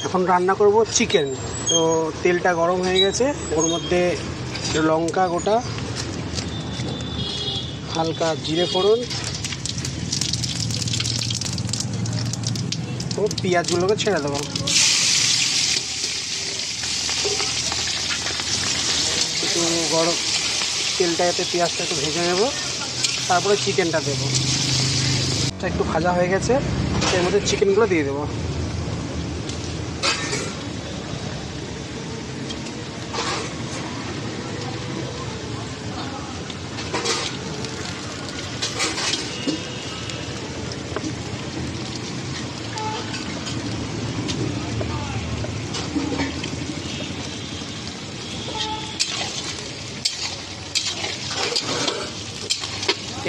এখন রান্না করব চিকেন। তো তেলটা গরম হয়ে গেছে, ওর মধ্যে লঙ্কা গোটা, হালকা জিরে ফোড়ন ও পেঁয়াজগুলোকে ছেড়ে দেবো। একটু গরম তেলটা এতে পেঁয়াজটা একটু ভেজে নেব, তারপরে চিকেনটা দেবো। একটু ভাজা হয়ে গেছে, এর মধ্যে চিকেনগুলো দিয়ে দেবো।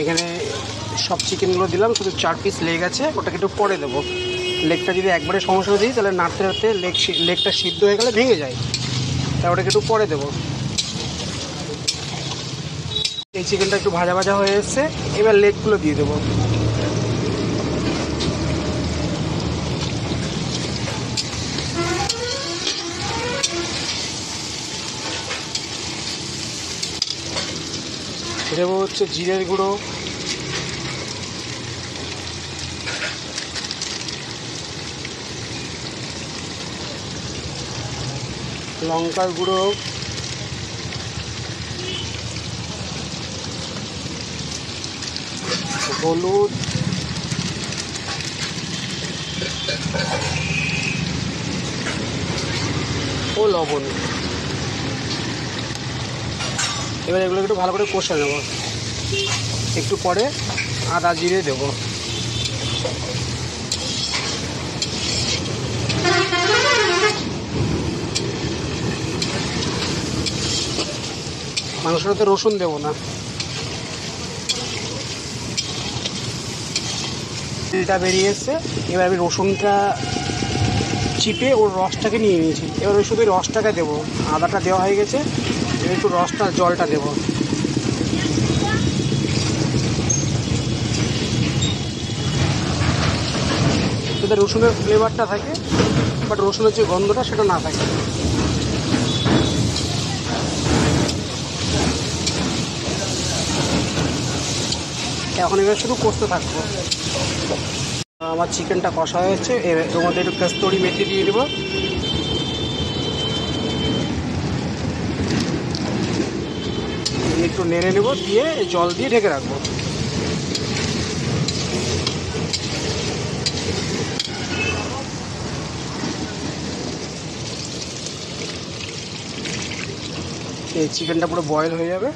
এখানে সব চিকেনগুলো দিলাম, শুধু 4 পিস লেগ আছে, ওটাকে একটু পরে দেবো। লেগটা যদি একবারে সমস্যা দিই তাহলে নাড়তে নাড়তে লেগটা সিদ্ধ হয়ে গেলে ভেঙে যায়, তাই ওটাকে একটু পরে দেবো। এই চিকেনটা একটু ভাজা ভাজা হয়ে এসছে, এবার লেগগুলো দিয়ে দেবো। দেবো হচ্ছে জিরের গুঁড়ো, লঙ্কার গুঁড়ো, হলুদ, ও লবণ। এবার এগুলো একটু ভালো করে কষে নেব। একটু পরে আদা জিরে দেবো। মাংসটাতে রসুন দেবো না। তেলটা বেরিয়ে এসছে, এবার আমি রসুনটা চিপে ওর রসটাকে নিয়ে নিয়েছি। এবার ওই শুধু রসটাকে দেবো, আদাটা দেওয়া হয়ে গেছে, এবার একটু রসটা জলটা দেবো। যাতে রসুনের ফ্লেভারটা থাকে, বাট রসুনের যে গন্ধটা সেটা না থাকে। এখন এবার শুধু কষতে থাকবো। আমার চিকেনটা কষা হয়েছে, এর মধ্যে একটু কস্তুরি মেথি দিয়ে দেবো। একটু নেড়ে নেবো, দিয়ে জল দিয়ে ঢেকে রাখবো। এই চিকেনটা পুরো বয়েল হয়ে যাবে,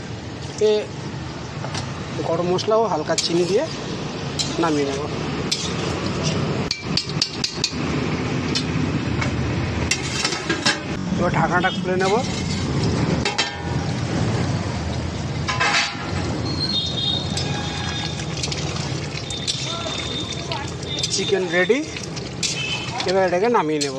গরম মশলা ও হালকা চিনি দিয়ে নামিয়ে নেব। এবার ঢাকনাটা খুলে নেব। চিকেন রেডি, এবার এটাকে নামিয়ে নেব।